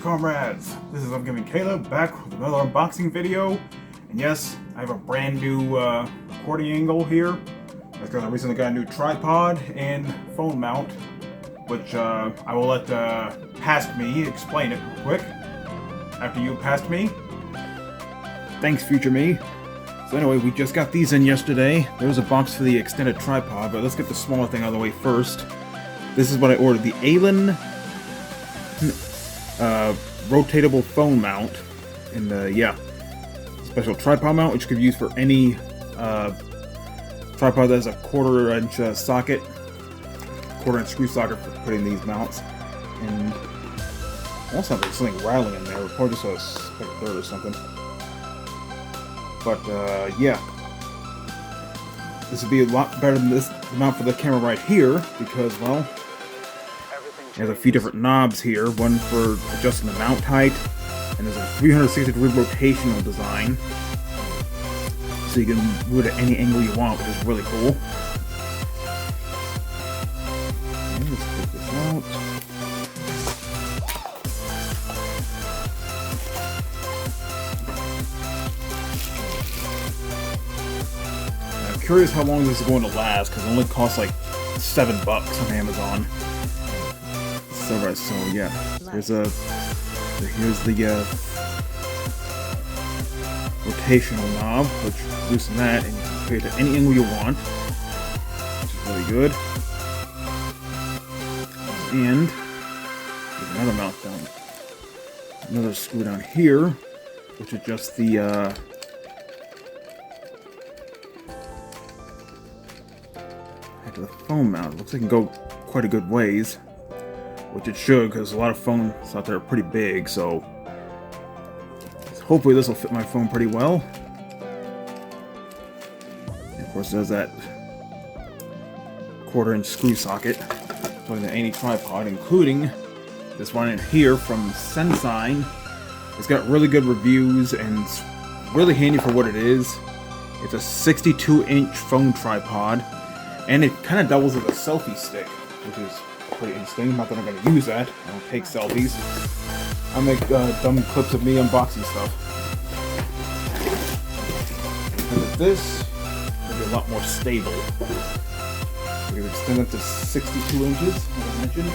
comrades! This is Upcoming Caleb back with another unboxing video. And yes, I have a brand new recording angle here. That's because I recently got a new tripod and phone mount, which I will let Past Me explain it real quick. After you, Past Me. Thanks, Future Me. So anyway, we just got these in yesterday. There was a box for the extended tripod, but let's get the smaller thing out of the way first. This is what I ordered, the Allen rotatable phone mount, and special tripod mount, which you could use for any tripod that has a quarter-inch socket, quarter-inch screw socket for putting these mounts. And almost sounds like something rattling in there, or just a spectre or something. But yeah, this would be a lot better than this mount for the camera right here, because, well, there's a few different knobs here, one for adjusting the mount height, and there's a 360-degree rotational design, so you can move it at any angle you want, which is really cool. And let's take this out. I'm curious how long this is going to last, because it only costs like $7 on Amazon. So yeah, here's the rotational knob, which loosen that and you can create it at any angle you want, which is really good. And there's another mount down, another screw down here, which adjusts the to the phone mount. It looks like it can go quite a good ways. Which it should, because a lot of phones out there are pretty big, so hopefully this will fit my phone pretty well. And of course, there's that quarter-inch screw socket joining the any tripod, including this one in here from Sensign. It's got really good reviews and it's really handy for what it is. It's a 62-inch phone tripod, and it kind of doubles as a selfie stick, which is pretty interesting. Not that I'm going to use that. I don't take selfies. I make dumb clips of me unboxing stuff. And with this, it'll be a lot more stable. We can extend it to 62 inches, as I mentioned.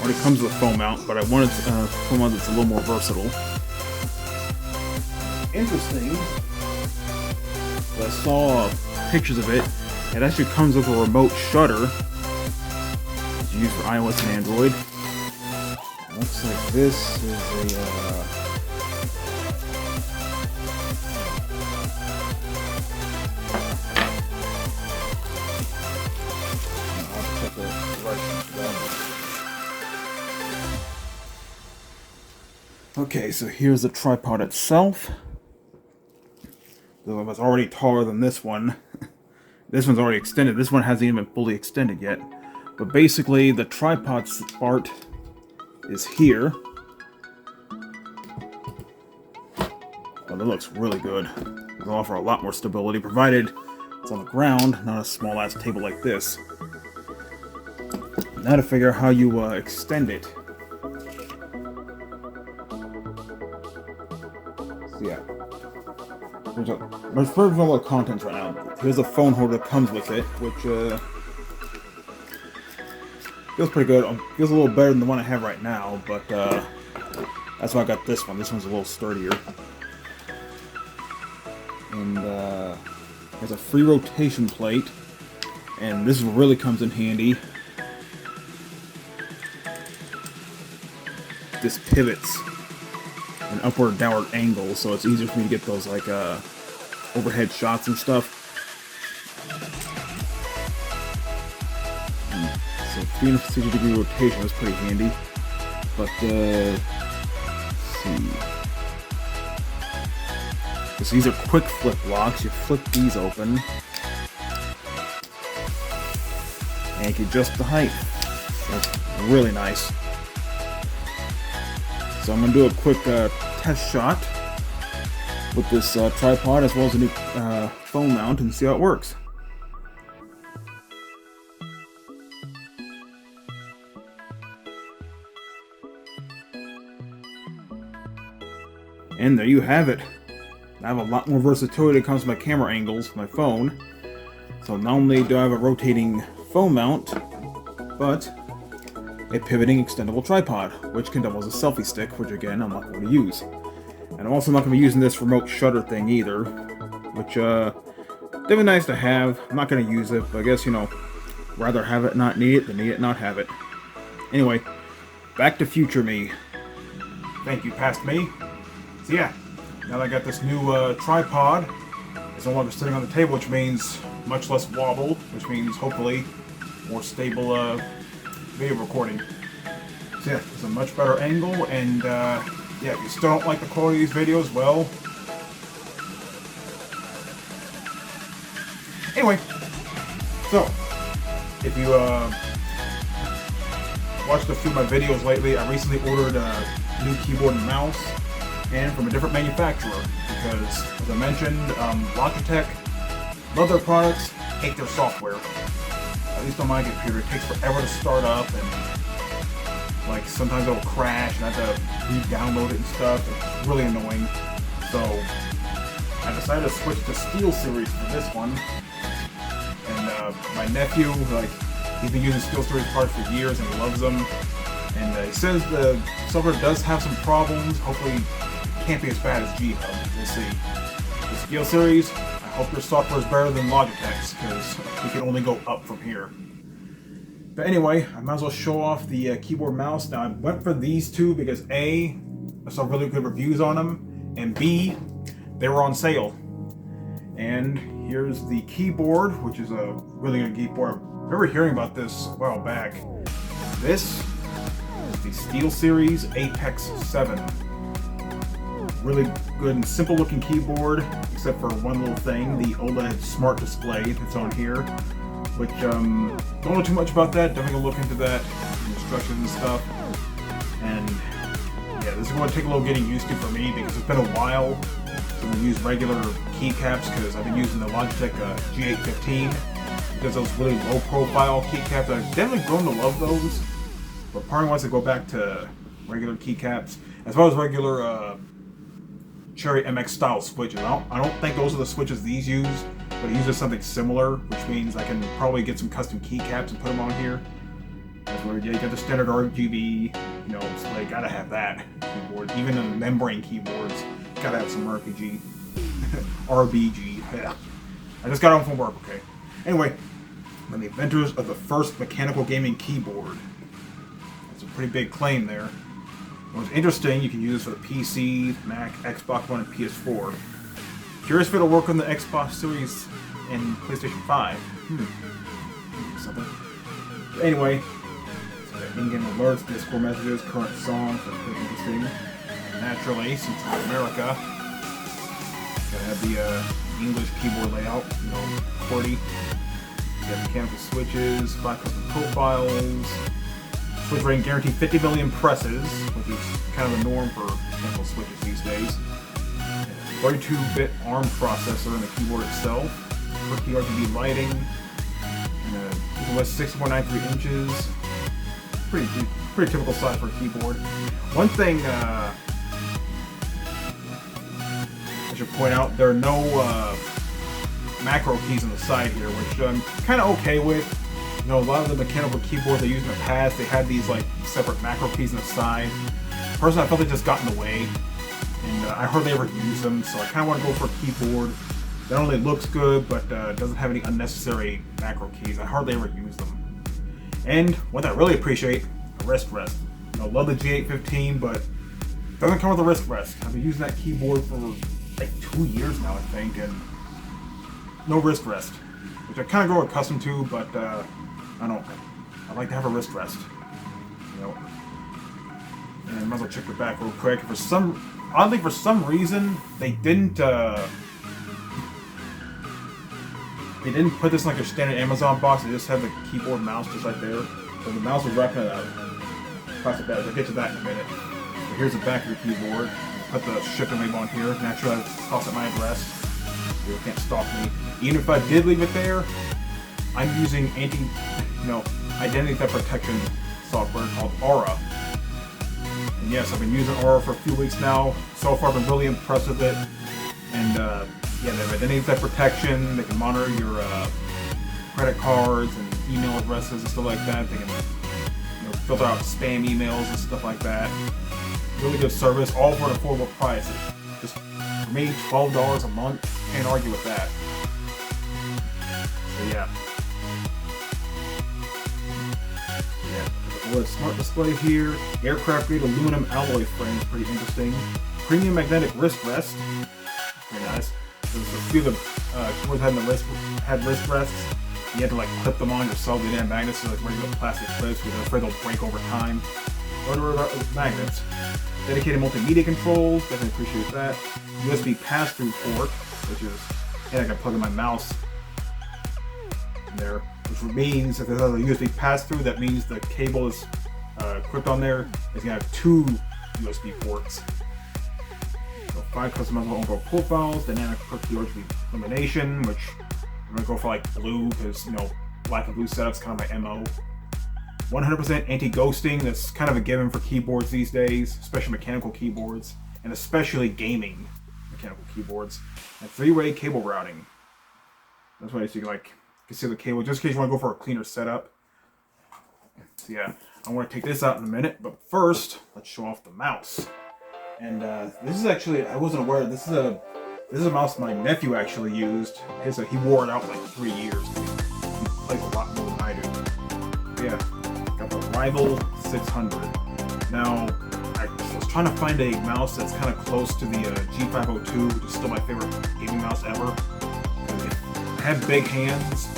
Already comes with a phone mount, but I wanted a phone mount that's a little more versatile. Interesting. I saw pictures of it. It actually comes with a remote shutter. Used for iOS and Android. It looks like this is a I'll check the right. Okay, so here's the tripod itself. Though it was already taller than this one. This one's already extended. This one hasn't even been fully extended yet. But basically, the tripod part is here. Well, it looks really good. It'll offer a lot more stability, provided it's on the ground, not a small-ass table like this. Now to figure out how you extend it. So yeah. There's very little contents right now. Here's a phone holder that comes with it, which feels pretty good. Feels a little better than the one I have right now, but that's why I got this one. This one's a little sturdier. And there's a free rotation plate, and this really comes in handy. This pivots an upward and downward angle, so it's easier for me to get those like overhead shots and stuff. So 360-degree rotation is pretty handy. But let's see. So these are quick flip locks. You flip these open, and you can adjust the height. That's really nice. So I'm going to do a quick test shot with this tripod as well as a new phone mount and see how it works. And there you have it. I have a lot more versatility when it comes to my camera angles with my phone. So not only do I have a rotating phone mount, but a pivoting extendable tripod, which can double as a selfie stick, which again, I'm not going to use. And I'm also not going to be using this remote shutter thing either, which, definitely nice to have. I'm not going to use it, but I guess, you know, rather have it not need it than need it not have it. Anyway, back to future me. Thank you, past me. So yeah, now that I got this new tripod, it's no longer sitting on the table, which means much less wobble, which means hopefully more stable video recording. So yeah, it's a much better angle, and yeah, if you still don't like the quality of these videos, well, anyway, so if you watched a few of my videos lately, I recently ordered a new keyboard and mouse, and from a different manufacturer, because as I mentioned, Logitech love their products, hate their software. At least on my computer, it takes forever to start up, and like sometimes it'll crash and I have to re-download it and stuff. It's really annoying. So I decided to switch to Steelseries for this one. And my nephew, like, he's been using Steelseries parts for years and he loves them. And he says the software does have some problems. Hopefully it can't be as bad as G-Hub. We'll see. The Steelseries, I hope your software is better than Logitech's, because we can only go up from here. But anyway, I might as well show off the keyboard mouse. Now I went for these two because A, I saw really good reviews on them, and B, they were on sale. And here's the keyboard, which is a really good keyboard. I remember hearing about this a while back. This is the SteelSeries Apex 7. Really good and simple looking keyboard, except for one little thing, the OLED smart display that's on here, which don't know too much about that. Definitely gonna look into that, instructions and stuff. And yeah, this is going to take a little getting used to for me, because it's been a while since I've used regular keycaps, because I've been using the Logitech G815, because those really low profile keycaps. I've definitely grown to love those, but part of me wants to go back to regular keycaps, as well as regular Cherry MX style switches. I don't think those are the switches these use, but it uses something similar, which means I can probably get some custom keycaps and put them on here. That's where, yeah, you got the standard RGB, you know, it's like, gotta have that keyboard. Even in the membrane keyboards, gotta have some RBG. RBG, yeah. I just got home from work, okay. Anyway, I'm the inventors of the first mechanical gaming keyboard. That's a pretty big claim there. What's interesting, you can use this for the PC, Mac, Xbox One, and PS4. Curious if it'll work on the Xbox Series and PlayStation 5. Something. But anyway, in-game alerts, Discord messages, current songs, that's pretty interesting. Naturally, since it's in America, gotta have the English keyboard layout, you know, QWERTY. You have mechanical switches, 5 custom profiles. Switch rating guaranteed 50 million presses, which is kind of the norm for mechanical switches these days. 32-bit ARM processor in the keyboard itself. Quirky RGB lighting. And it was 6.93 inches. Pretty typical size for a keyboard. One thing I should point out, there are no macro keys on the side here, which I'm kind of okay with. You know, a lot of the mechanical keyboards I used in the past, they had these like separate macro keys on the side. Personally, I felt they just got in the way, and I hardly ever use them, so I kind of want to go for a keyboard that not only looks good, but doesn't have any unnecessary macro keys. I hardly ever use them. And what I really appreciate, a wrist rest. You know, love the G815, but it doesn't come with a wrist rest. I've been using that keyboard for like 2 years now, I think, and no wrist rest, which I kind of grow accustomed to, but I don't. I'd like to have a wrist rest, you know. And I might as well check the back real quick. Oddly, for some reason, they didn't put this in like a standard Amazon box. They just have the keyboard mouse just right there. So the mouse was wrapped in a plastic bag. I'll get to that in a minute. But here's the back of your keyboard. Put the shipping label on here. Naturally, I toss at my address. You can't stop me. Even if I did leave it there, I'm using identity theft protection software called Aura. And yes, I've been using Aura for a few weeks now. So far, I've been really impressed with it. And yeah, they have identity theft protection. They can monitor your credit cards and email addresses and stuff like that. They can filter out spam emails and stuff like that. Really good service, all for an affordable price. Just for me, $12 a month. Can't argue with that. So yeah. A smart display here. Aircraft grade aluminum alloy frame, pretty interesting. Premium magnetic wrist rest, very nice. There's a few of the keyboards had wrist rests. You had to like clip them on yourself. They didn't have magnets, so like regular plastic clips because they're afraid they'll break over time. Don't worry about magnets. Dedicated multimedia controls, definitely appreciate that. USB pass-through port, which is, and I can plug in my mouse in there. Which means if there's a USB pass-through, that means the cable is clipped on there. It's gonna have 2 USB ports. So 5 customizable onboard profiles, dynamic perky RGB illumination, which I'm gonna go for like blue because black and blue setup's kind of my MO. 100% anti-ghosting. That's kind of a given for keyboards these days, especially mechanical keyboards, and especially gaming mechanical keyboards. And 3-way cable routing. That's why you can like. See the cable, just in case you want to go for a cleaner setup. So yeah, I want to take this out in a minute, but first, let's show off the mouse. And this is actually, I wasn't aware, this is a mouse my nephew actually used. He wore it out like 3 years. He plays a lot more than I do. But yeah, got the Rival 600. Now, I was trying to find a mouse that's kind of close to the G502, which is still my favorite gaming mouse ever. I have big hands,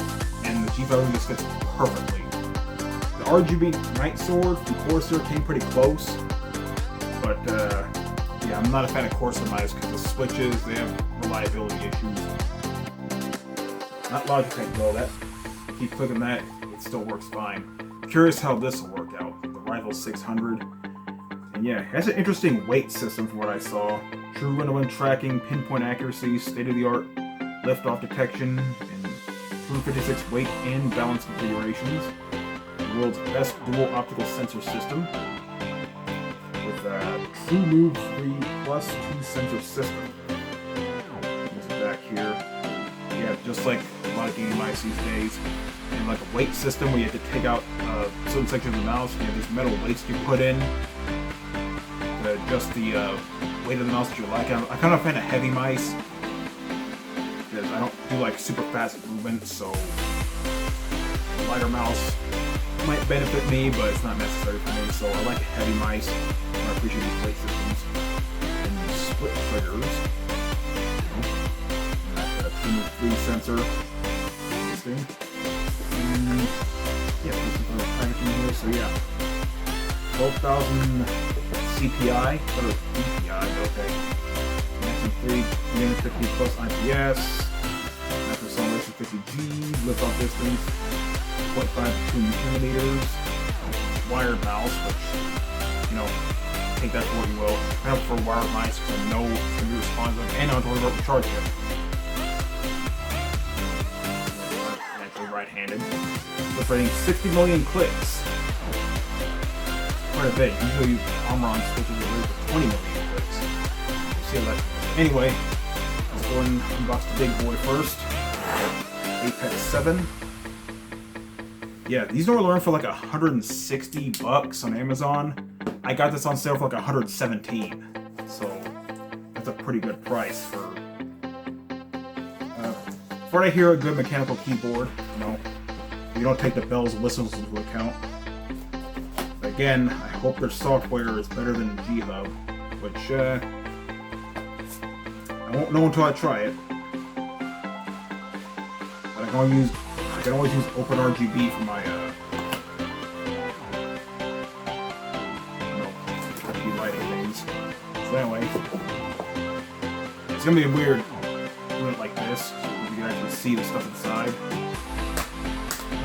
and the G502 just fits perfectly. The RGB Night Sword from Corsair came pretty close, but yeah, I'm not a fan of Corsair mice because the switches, they have reliability issues. Not Logitech though, that keep clicking that, it still works fine. Curious how this will work out, the Rival 600. And yeah, it has an interesting weight system from what I saw. True run-to-run tracking, pinpoint accuracy, state-of-the-art lift-off detection, and 256 weight and balance configurations. The world's best dual optical sensor system with a True Move 3 plus 2 sensor system. This is back here. Yeah, just like a lot of gaming mice these days. And like a weight system where you have to take out certain sections of the mouse. You have these metal weights you put in to adjust the weight of the mouse that you like. I'm kind of a fan of heavy mice. I don't do like super fast movements, so a lighter mouse might benefit me, but it's not necessary for me. So I like heavy mice. I appreciate these weight systems and these split triggers. And that 3 sensor. This thing. And yeah, this is the packaging here. So yeah, 12,000 CPI or DPI. Okay. 350 plus IPS. 50G, lift off distance, 0.5 to 2 millimeters, wired mouse, which, take that for what you will. I have for wired mice because I know it's going to be responsive and I don't have to worry about recharging it. Naturally right-handed. Separating 60 million clicks. Quite a bit. Usually Omron switches it for 20 million clicks. We'll see how that goes. Anyway, let's go and unbox the big boy first. Apex 7. Yeah, these normally learn for like $160 on Amazon. I got this on sale for like $117, so that's a pretty good price for what I hear a good mechanical keyboard. You don't take the bells and whistles into account. But again, I hope their software is better than G-Hub, which I won't know until I try it. I can always use OpenRGB for my RGB lighting things. So anyway, it's gonna be weird doing it like this, so you can actually see the stuff inside.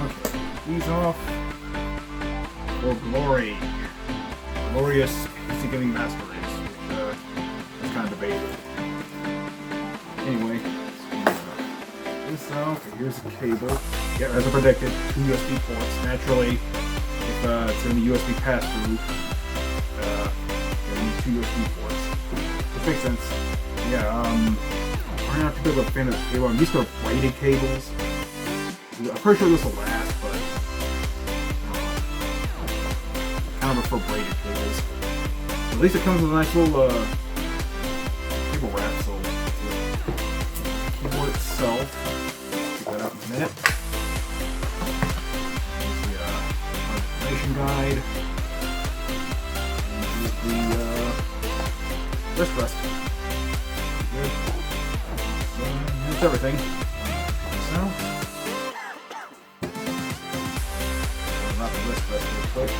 Okay, these off for glory, glorious PC gaming master race, which is kind of debated. Anyway. This out. Here's the cable. Yeah, as I predicted, 2 USB ports. Naturally, if it's in the USB pass-through, 2 USB ports. Which makes sense. Yeah, I'm not too big of a fan of the cable. I'm used to braided cables. I'm pretty sure this will last, but I kind of prefer braided cables. At least it comes with a nice little cable wrap, so the keyboard itself, check that out in a minute. Here's the guide. And here's the wrist rest. Good. So that's everything. So, not the wrist rest real quick.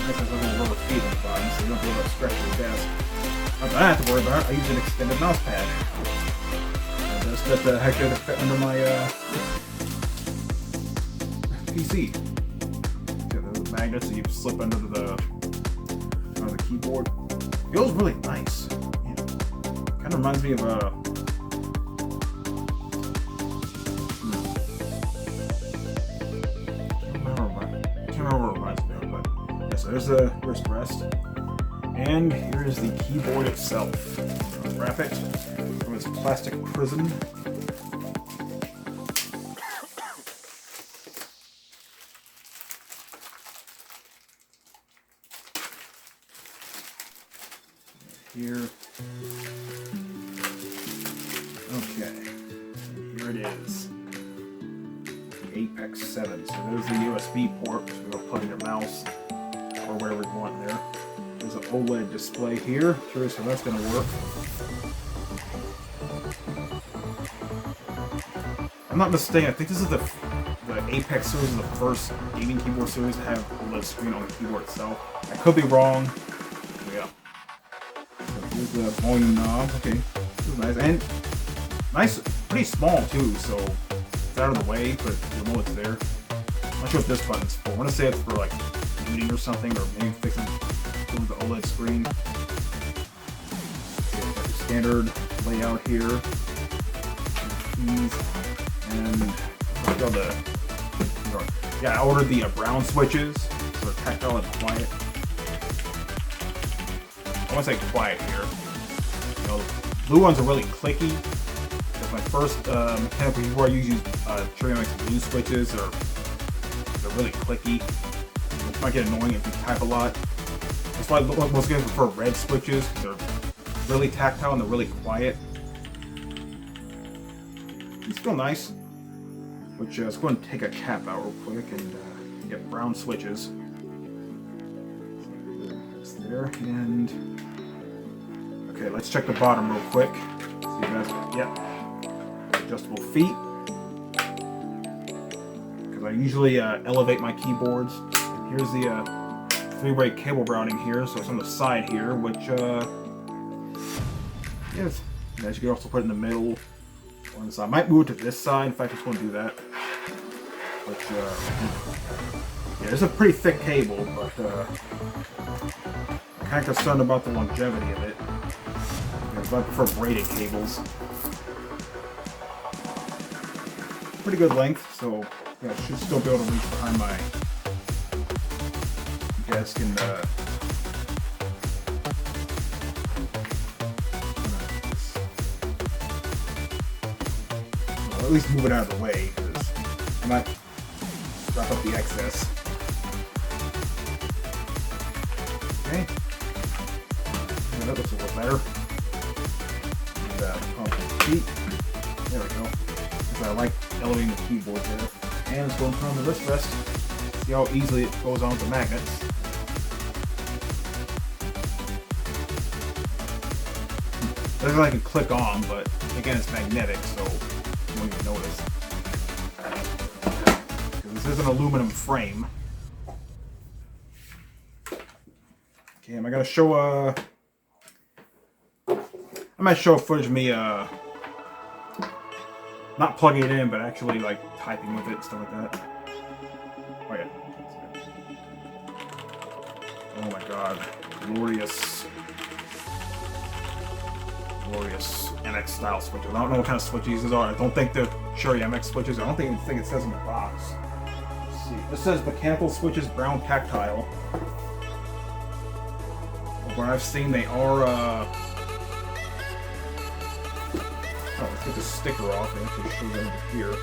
Nice has a little rubber feet on the bottom, so you don't have to worry about stretching your desk. Not that I have to worry about. I use an extended mouse pad. Just that actually had to fit under my PC. Magnets that you slip under the keyboard. Feels really nice. Yeah. Kind of reminds me of a. Can't remember what it reminds me of, but yeah. So there's the wrist rest, and here is the keyboard itself. Wrap it from its plastic prison. Here. Okay. Here it is. The Apex 7. So there's the USB port, which we'll plug in your mouse or whatever you want there. There's an OLED display here. Curious how that's going to work. I'm not mistaken. I think this is the Apex series is the first gaming keyboard series to have OLED screen on the keyboard itself. I could be wrong. Yeah. Here's the volume knob. Okay, this is nice and nice, pretty small too. So it's out of the way, but you'll know it's there. I'm not sure what this button's for. I want to say it's for like muting or something, or maybe fixing the OLED screen. Okay, got the standard layout here. Keys and all the. Yeah, I ordered the brown switches, so they're tactile and quiet. I want to say quiet here. You know, the blue ones are really clicky. That's my first mechanical keyboard I use Cherry blue switches. They're really clicky. It might get annoying if you type a lot. That's why most guys prefer red switches. They're really tactile and they're really quiet. These feel nice. Which let's go ahead and take a cap out real quick and get brown switches. It's there and. Okay, let's check the bottom real quick. See if that's, yep. Adjustable feet. Because I usually elevate my keyboards. And here's the 3-way cable routing here, so it's on the side here, which, yes. As you can also put it in the middle. On the side. I might move it to this side, in fact I just want to do that. But, yeah, it's a pretty thick cable, but, I'm kind of concerned about the longevity of it. Because I prefer braided cables. Pretty good length, so yeah, I should still be able to reach behind my desk and at least move it out of the way, because I might wrap up the excess. Okay. Yeah, that looks a little better. Feet. There we go. Because I like elevating the keyboard there. And let's go and put on the wrist rest. See how easily it goes on with the magnets. Doesn't like it click on, but again it's magnetic, so you won't even notice. This is an aluminum frame. Okay, am I gonna show I might show footage of me not plugging it in, but actually like typing with it and stuff like that. Oh yeah. Oh my god. Glorious MX style switches. I don't know what kind of switches these are. I don't think they're Cherry MX switches. I don't even think it says in the box. Let's see. This says mechanical switches, brown tactile. what I've seen, they are, oh, let's get the sticker off and actually show them over here.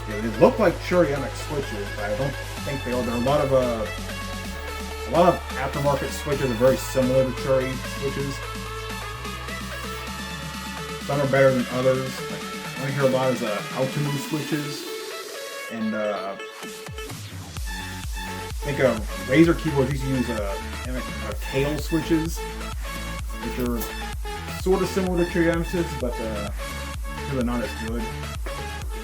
Yeah, they look like Cherry MX switches, but I don't think they are. There are a lot of aftermarket switches are very similar to Cherry switches. Some are better than others. What I hear a lot is Ultimate switches, and I think Razer keyboards used to use Kale switches, which are sort of similar to Cherry MXs, but they're not as good.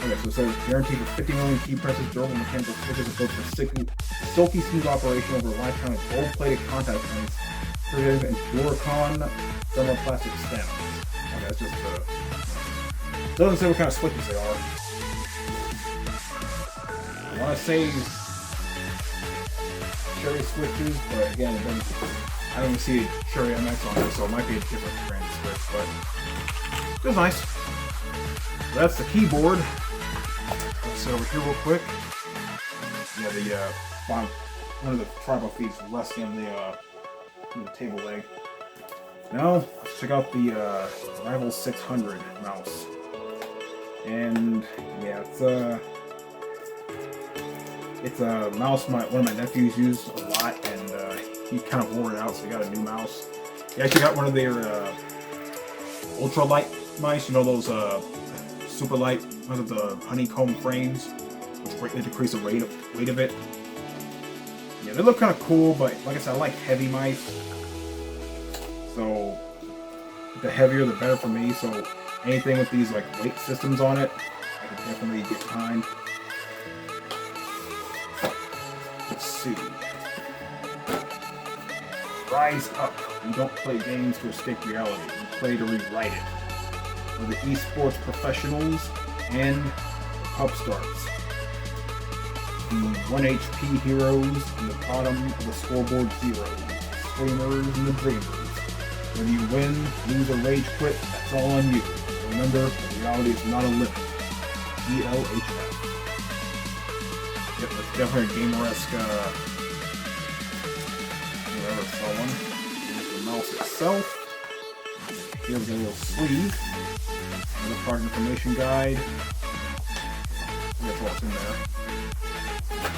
Okay, so it says guaranteed for 50 million key presses, durable mechanical switches built for silky smooth operation over a lifetime with gold-plated contact points, preservative and Duracon thermoplastic stems. Okay, that's just doesn't say what kind of switches they are. I want to say Cherry switches, but again, I don't even see a Cherry MX on it, so it might be a different brand of switch, but it was nice. So that's the keyboard. Let's sit over here real quick. Yeah, the one of the tribal feet is less than the table leg. Now, let's check out the Rival 600 mouse. And yeah, it's a mouse one of my nephews used a lot, and he kind of wore it out, so he got a new mouse. He actually got one of their ultra-light mice, you know, those super light, one of the honeycomb frames, which greatly decrease the weight of it. Yeah, they look kind of cool, but like I said, I like heavy mice. So the heavier, the better for me. So anything with these like weight systems on it, I can definitely get behind. Let's see. Rise up. You don't play games to escape reality. You play to rewrite it. For the esports professionals and upstarts. The 1 HP heroes in the bottom of the scoreboard zeros. Streamers and the dreamers. When you win, lose, or rage quit, that's all on you. Remember, reality is not a limit. ELHF. Yep, that's definitely a gamer-esque, whatever, someone. Here's the mouse itself. Here's a little sleeve. Another product information guide. That's what's in there.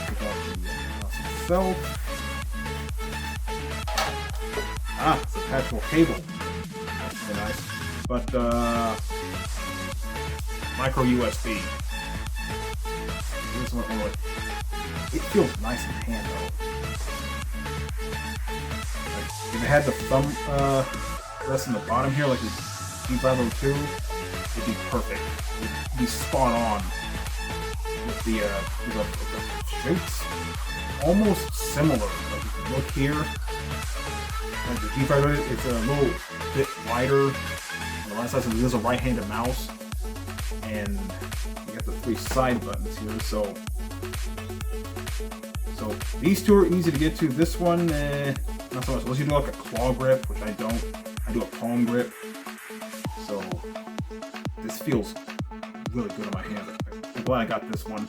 Check out the mouse itself. Ah, it's a patchable cable. That's really nice. But, micro USB. This one, it feels nice in the hand, though. Like, if it had the thumb rest in the bottom here, like the G502, it'd be perfect. It'd be spot on with the shapes. Almost similar. Like, if you look here, like the G502, it's a little bit wider on the right side, so there's a right-handed mouse, and you got the 3 side buttons here. So these two are easy to get to. This one, not so much. Unless you do like a claw grip, which I don't. I do a palm grip. So this feels really good on my hands. I'm glad I got this one.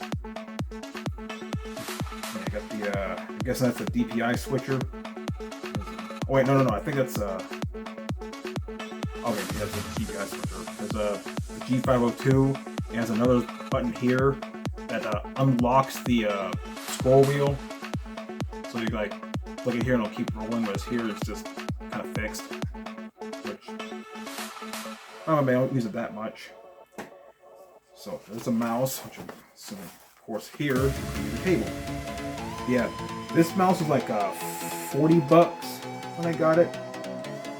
Yeah, I got the. I'm guessing that's a DPI switcher. Oh wait, no. I think that's okay. That's a DPI switcher. There's a G502. It has another button here that unlocks the scroll wheel. So you like look at here and it'll keep rolling, whereas here it's just kind of fixed. Which I don't use it that much. So there's a mouse, which I'm assuming, of course, here is the cable. Yeah, this mouse was like $40 when I got it.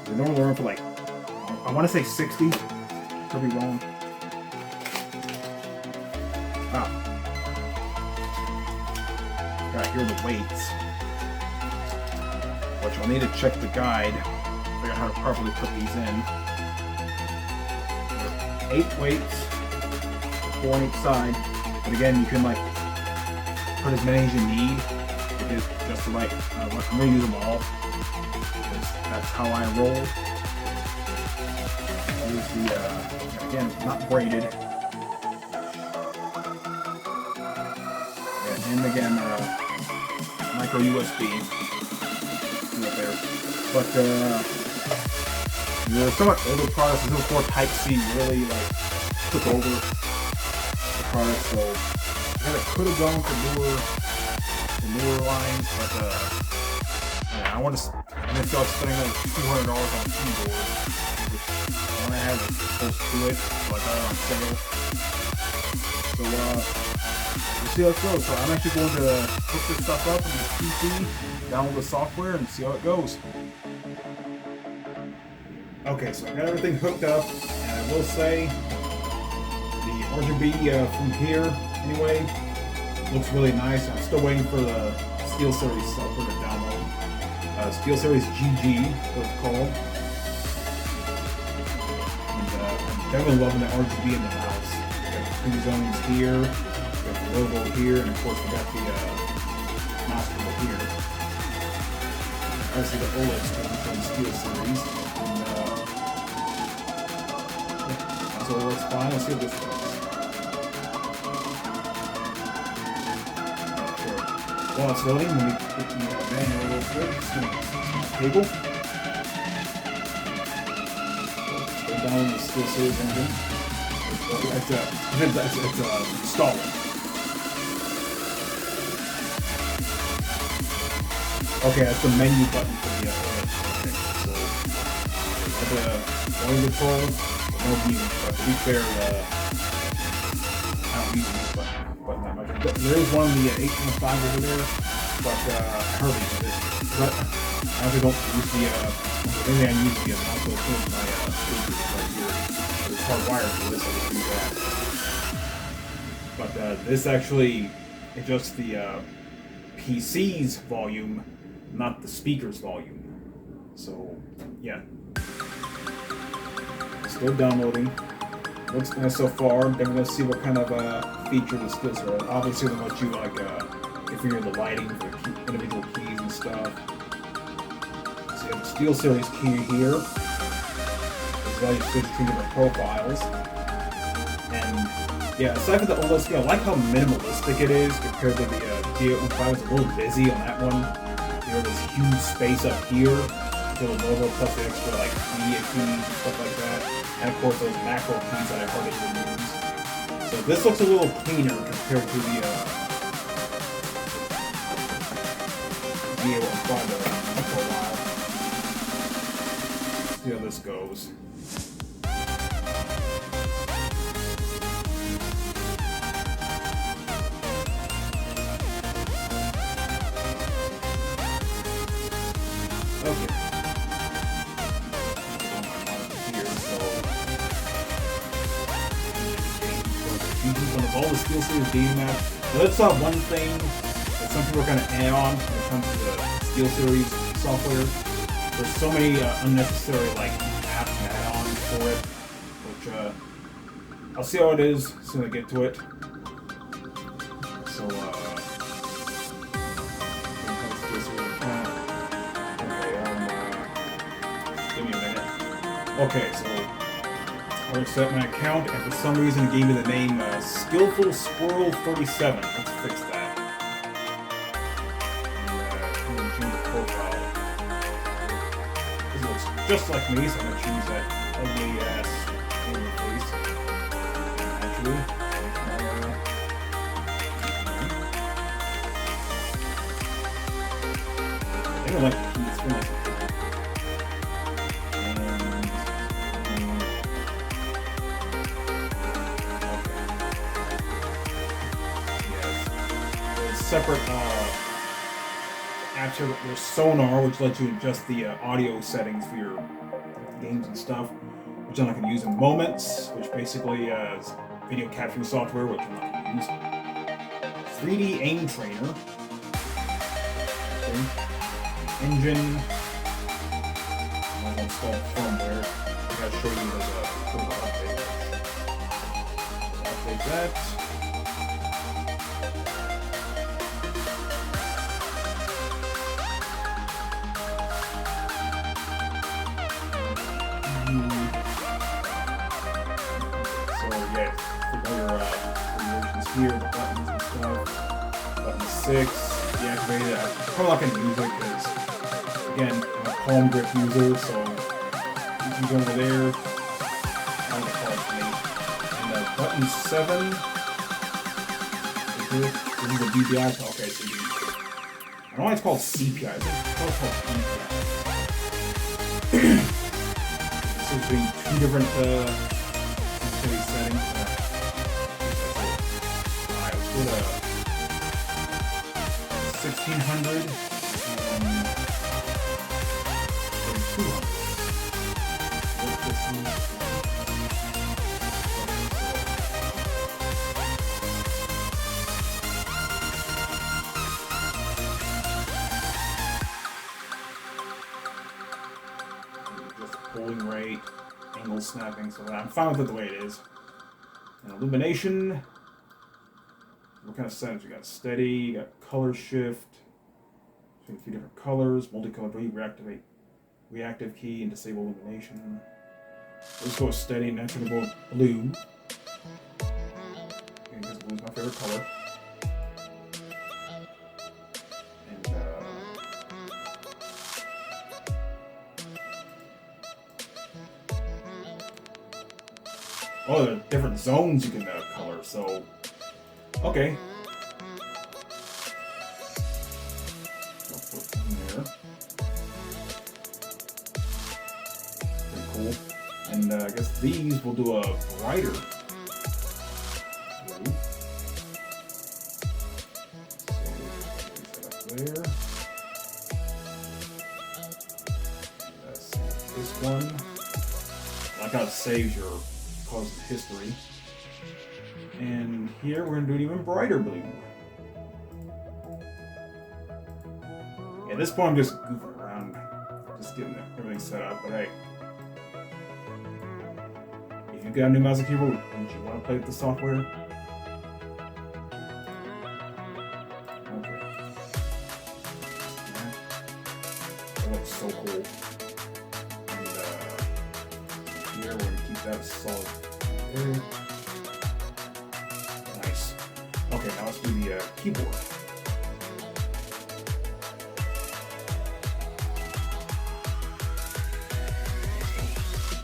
They normally run for like, I want to say 60. Could be wrong. Ah. Got here the weights. Which I'll need to check the guide, figure out how to properly put these in. 8 weights, 4 on each side. But again, you can like put as many as you need. It is just the right. I'm gonna use them all because that's how I roll. Here's the again, not braided. Yeah, And again, micro USB. Right there. But you know, some older products before Type-C really like took over the product, so I kind of could have gone for newer lines, but yeah, I want to. I'm gonna start spending like $200 on a keyboard, which when I have is close to it, so I got it on sale. So we'll see how it goes. So I'm actually going to hook this stuff up on the PC, download the software, and see how it goes. Okay, so I got everything hooked up, and I will say the RGB from here, anyway, looks really nice. I'm still waiting for the Steelseries software to download. Steelseries GG, what it's called. And I'm definitely loving the RGB in the mouse. We got the 3 zones here, we got the logo here, and of course we got the mouse wheel here. Obviously the OLED screen from Steelseries. And yeah, so it works fine. Let's see what this does. While it's loading, let me put the manual real quick. Just gonna cable. Go down the Steelseries engine. It's installed. Okay, that's the menu button for the okay, so the volume control, no music, but to be fair, I don't use this button that much. There is one in the 8.5 over there, but I hardly use it. But I actually don't use the maybe I use the also towards my speakers right here. It's hardwired for this, I just use that. But this actually adjusts the PC's volume, not the speaker's volume. So yeah, still downloading. Looks nice so far. I'm gonna see what kind of feature the skills are. Obviously, they'll let you like configure the lighting for the individual keys and stuff. So you have the Steelseries key here. This allows you to switch between different profiles. And yeah, aside from the OLED scale, I like how minimalistic it is compared to the G815. It's a little busy on that one. You know, this huge space up here. The logo plus the extra like media keys and stuff like that. And of course those macro keys that I hardly even use. So this looks a little cleaner compared to the G815 that I've had for a while. See how this goes. Okay. All the Steelseries game maps. So that's one thing that some people are kind of on when it comes to the Steelseries software. There's so many unnecessary like apps and add-ons for it, which I'll see how it is as soon as I get to it. So give me a minute. Okay, so I'm going to set my account, and for some reason it gave me the name Skillful Squirrel 37. Let's fix that. And change the profile. This looks just like me, so I'm going to choose that ugly ass name face. Actually, I don't like the keys. I don't like the separate apps here. There's Sonar, which lets you adjust the audio settings for your games and stuff, which I'm not going to use in Moments, which basically is video capturing software, which I'm not going to use. 3D Aim Trainer. Okay. Engine. I'm going to install firmware. I got to show you the update. So update that. So yeah, for your here, the buttons and stuff, button x86, deactivated it. I'm probably not going to use it because, again, I'm a palm grip user, so you can go over there. I don't know what it for me. And button 7. This is a DPI. Okay, so you, I don't know why it's called CPI. I think it's called DPI. This is between two different sensitivity settings. Alright, let's go to 1600 and 3200. Just polling rate, angle snapping, so I'm fine with it the way it is. And illumination. What kind of settings? You got steady, you got color shift, so a few different colors, multicolored, reactivate reactive key and disable illumination. Let's go with steady, and that's going to go with blue. Okay, because blue is my favorite color. And oh, there are different zones you can color, so okay. I'll put one there. Pretty cool. And I guess these will do a brighter blue. So up there. This one. I like how it saves your colors of history. And here we're going to do an even brighter blue. At this point I'm just goofing around, just getting everything set up, but hey. If you've got a new mouse and keyboard, don't you want to play with the software? Okay. That looks so cool. And here we're going to keep that solid there. Okay, now let's do the keyboard.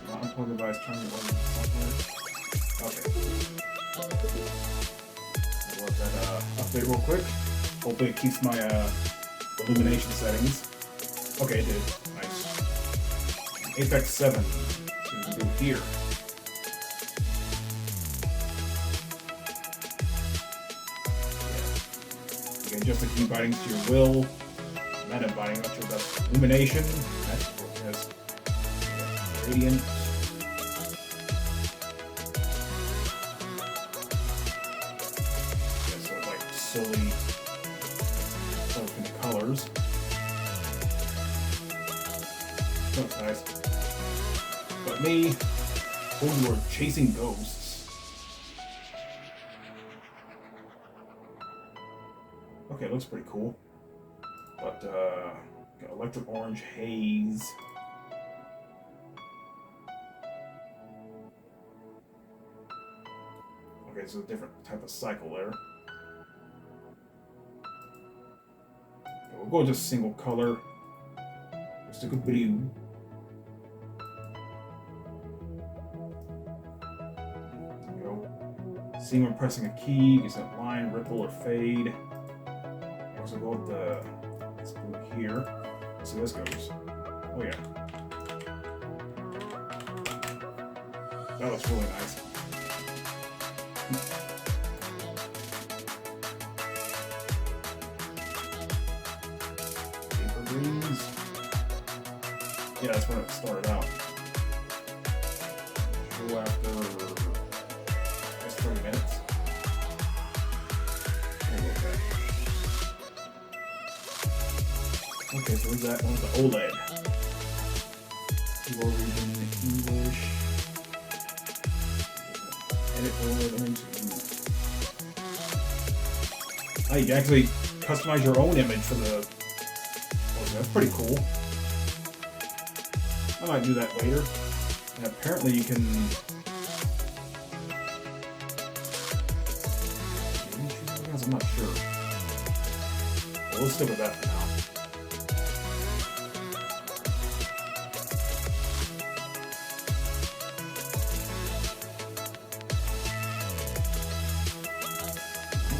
Unplug device, turn it on software. Okay. I'll let that update real quick. Hopefully it keeps my illumination settings. Okay, it did. Nice. Apex 7. So we can do here. Just the key bindings to your will, meta binding up to the illumination, that's what it has. Radiant. Yeah, so like solely in the colors. That's nice. But me, who were chasing ghosts. Okay, it looks pretty cool. But, got electric orange haze. Okay, so a different type of cycle there. Okay, we'll go just single color. Just a good blue. There we go. See when pressing a key, is that line, ripple, or fade. So go with this blue here. Let's see how this goes. Oh yeah. That looks really nice. Paper greens. Yeah, that's when it started out. Go after I guess 30 minutes. Okay, so there's that one with the OLED. Keyboard region English. Edit OLED image. Oh, you can actually customize your own image for the. Oh, that's pretty cool. I might do that later. And apparently you can. I'm not sure. we'll stick with that for now.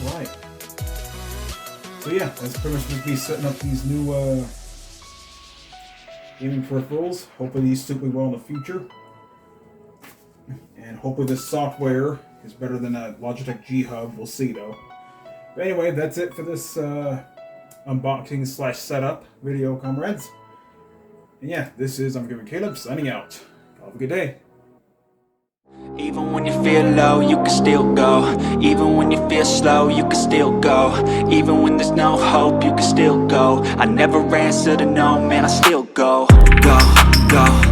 Alright. So yeah, that's pretty much going to be setting up these new gaming peripherals. Hopefully these suit me well in the future. And hopefully this software is better than a Logitech G Hub. We'll see though. But anyway, that's it for this unboxing / setup video, comrades. And yeah, this is I'm Giving Caleb signing out. Have a good day. Even when you feel low, you can still go. Even when you feel slow, you can still go. Even when there's no hope, you can still go. I never answer to no, man, I still go. Go, go.